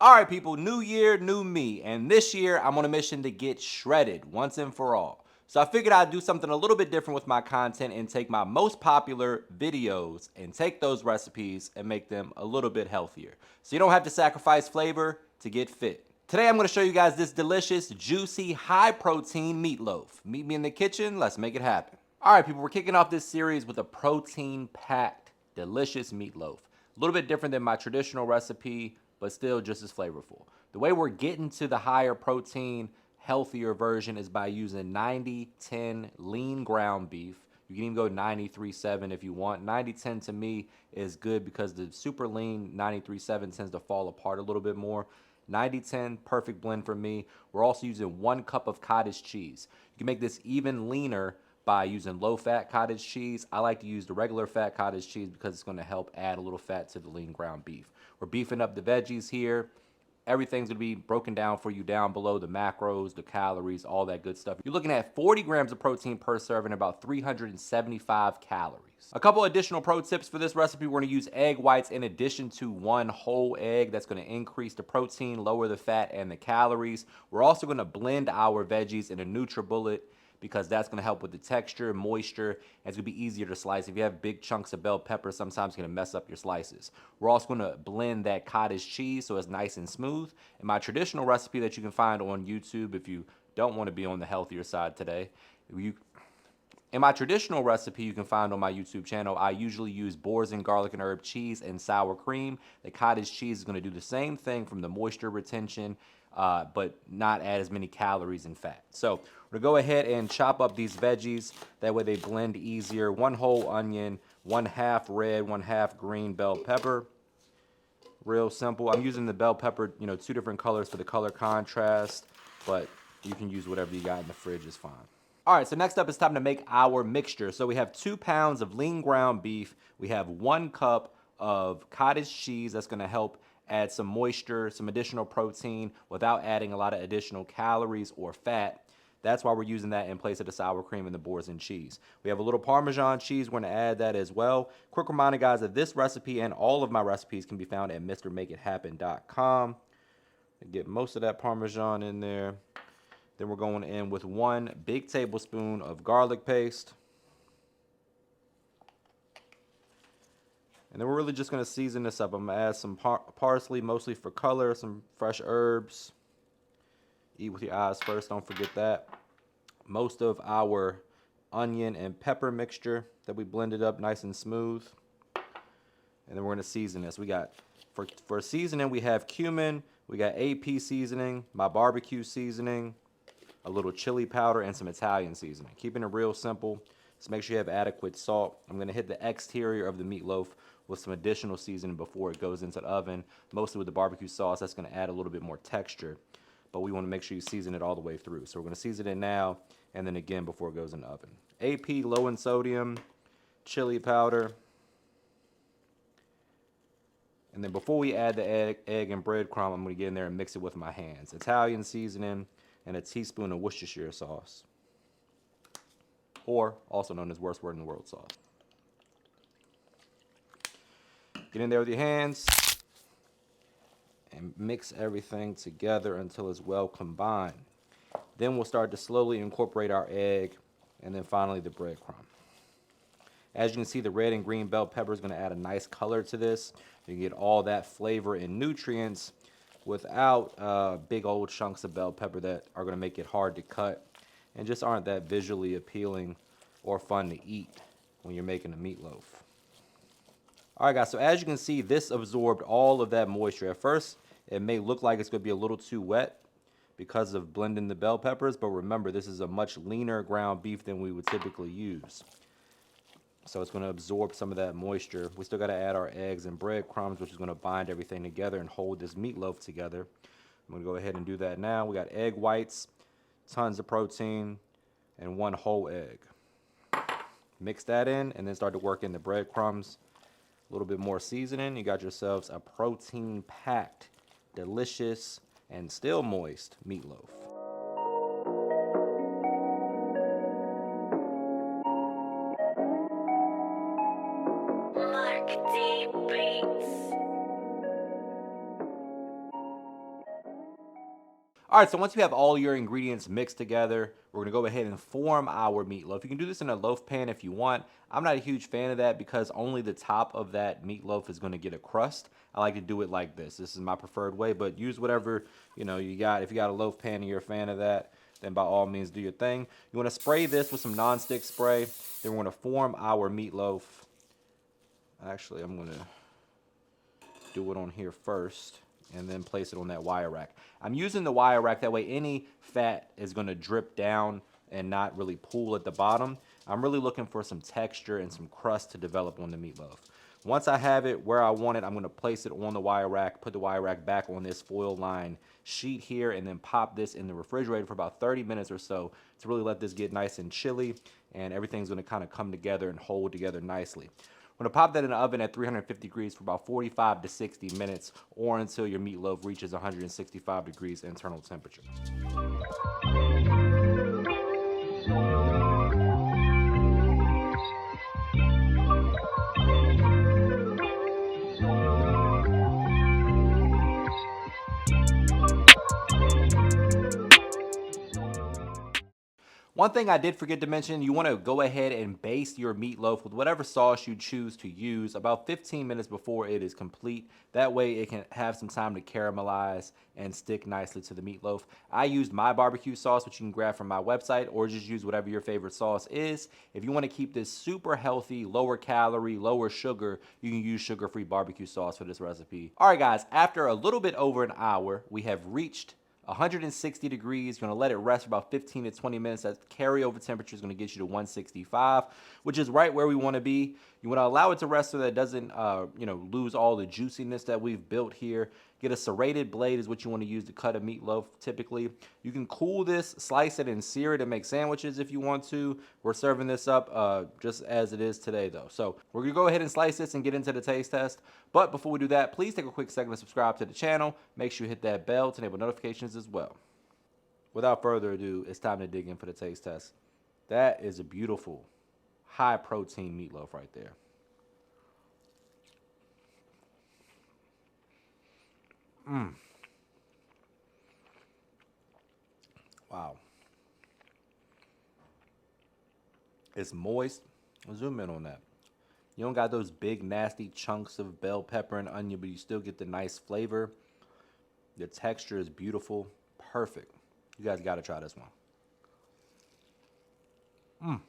All right, people, new year, new me. And this year, I'm on a mission to get shredded once and for all. So I figured I'd do something a little bit different with my content and take my most popular videos and take those recipes and make them a little bit healthier. So you don't have to sacrifice flavor to get fit. Today, I'm gonna show you guys this delicious, juicy, high protein meatloaf. Meet me in the kitchen, let's make it happen. All right, people, we're kicking off this series with a protein-packed, delicious meatloaf. A little bit different than my traditional recipe, but still just as flavorful. The way we're getting to the higher protein, healthier version is by using 90-10 lean ground beef. You can even go 93-7 if you want. 90-10 to me is good because the super lean 93-7 tends to fall apart a little bit more. 90-10, perfect blend for me. We're also using 1 cup of cottage cheese. You can make this even leaner by using low-fat cottage cheese. I like to use the regular fat cottage cheese because it's going to help add a little fat to the lean ground beef. We're beefing up the veggies here. Everything's going to be broken down for you down below, the macros, the calories, all that good stuff. You're looking at 40 grams of protein per serving, about 375 calories. A couple additional pro tips for this recipe. We're going to use egg whites in addition to 1 whole egg. That's going to increase the protein, lower the fat, and the calories. We're also going to blend our veggies in a NutriBullet because that's going to help with the texture, moisture, and it's going to be easier to slice. If you have big chunks of bell pepper, sometimes it's going to mess up your slices. We're also going to blend that cottage cheese so it's nice and smooth. In my traditional recipe that you can find on YouTube if you don't want to be on the healthier side today, in my traditional recipe you can find on my YouTube channel, I usually use Boursin garlic and herb cheese and sour cream. The cottage cheese is going to do the same thing from the moisture retention, but not add as many calories and fat. So we're going to go ahead and chop up these veggies. That way they blend easier. 1 whole onion, 1/2 red, 1/2 green bell pepper. Real simple. I'm using the bell pepper, 2 different colors for the color contrast, but you can use whatever you got in the fridge is fine. All right, so next up it's time to make our mixture. So we have 2 pounds of lean ground beef. We have 1 cup of cottage cheese that's going to help add some moisture, some additional protein without adding a lot of additional calories or fat. That's why we're using that in place of the sour cream and the Boursin cheese. We have a little Parmesan cheese. We're going to add that as well. Quick reminder, guys, that this recipe and all of my recipes can be found at MrMakeItHappen.com. Get most of that Parmesan in there. Then we're going in with 1 big tablespoon of garlic paste. And then we're really just going to season this up. I'm going to add some parsley, mostly for color, some fresh herbs. Eat with your eyes first, don't forget that. Most of our onion and pepper mixture that we blended up nice and smooth. And then we're going to season this. We got, for seasoning, we have cumin, we got AP seasoning, my barbecue seasoning, a little chili powder, and some Italian seasoning. Keeping it real simple. Just make sure you have adequate salt. I'm going to hit the exterior of the meatloaf with some additional seasoning before it goes into the oven. Mostly with the barbecue sauce, that's going to add a little bit more texture. But we want to make sure you season it all the way through. So we're going to season it now and then again before it goes in the oven. AP, low in sodium, chili powder. And then before we add the egg and breadcrumb, I'm going to get in there and mix it with my hands. Italian seasoning and a teaspoon of Worcestershire sauce, or also known as worst word in the world sauce. Get in there with your hands and mix everything together until it's well combined. Then we'll start to slowly incorporate our egg and then finally the breadcrumb. As you can see, the red and green bell pepper is going to add a nice color to this. You get all that flavor and nutrients without big old chunks of bell pepper that are going to make it hard to cut and just aren't that visually appealing or fun to eat when you're making a meatloaf. All right, guys, so as you can see, this absorbed all of that moisture. At first, it may look like it's going to be a little too wet because of blending the bell peppers, but remember, this is a much leaner ground beef than we would typically use. So it's going to absorb some of that moisture. We still got to add our eggs and breadcrumbs, which is going to bind everything together and hold this meatloaf together. I'm going to go ahead and do that now. We got egg whites, tons of protein, and 1 whole egg. Mix that in and then start to work in the breadcrumbs. A little bit more seasoning. You got yourselves a protein-packed, delicious, and still moist meatloaf. All right, so once you have all your ingredients mixed together, we're gonna go ahead and form our meatloaf. You can do this in a loaf pan if you want. I'm not a huge fan of that because only the top of that meatloaf is gonna get a crust. I like to do it like this. This is my preferred way, but use whatever you got. If you got a loaf pan and you're a fan of that, then by all means do your thing. You wanna spray this with some nonstick spray. Then we're gonna form our meatloaf. Actually, I'm gonna do it on here first and then place it on that wire rack. I'm using the wire rack, that way any fat is gonna drip down and not really pool at the bottom. I'm really looking for some texture and some crust to develop on the meatloaf. Once I have it where I want it, I'm gonna place it on the wire rack, put the wire rack back on this foil lined sheet here, and then pop this in the refrigerator for about 30 minutes or so to really let this get nice and chilly, and everything's gonna kind of come together and hold together nicely. I'm gonna pop that in the oven at 350 degrees for about 45 to 60 minutes, or until your meatloaf reaches 165 degrees internal temperature. One thing I did forget to mention, you want to go ahead and baste your meatloaf with whatever sauce you choose to use about 15 minutes before it is complete. That way it can have some time to caramelize and stick nicely to the meatloaf. I used my barbecue sauce, which you can grab from my website, or just use whatever your favorite sauce is. If you want to keep this super healthy, lower calorie, lower sugar, you can use sugar-free barbecue sauce for this recipe. All right, guys, after a little bit over an hour, we have reached 160 degrees. You're gonna let it rest for about 15 to 20 minutes. That carryover temperature is gonna get you to 165, which is right where we wanna be. You wanna allow it to rest so that it doesn't lose all the juiciness that we've built here. Get a serrated blade is what you wanna use to cut a meatloaf typically. You can cool this, slice it, and sear it and make sandwiches if you want to. We're serving this up just as it is today though. So we're gonna go ahead and slice this and get into the taste test. But before we do that, please take a quick second to subscribe to the channel. Make sure you hit that bell to enable notifications as well. Without further ado, it's time to dig in for the taste test. That is a beautiful, high protein meatloaf right there. Wow. It's moist. Zoom in on that. You don't got those big nasty chunks of bell pepper and onion, but you still get the nice flavor. The texture is beautiful. Perfect. You guys got to try this one.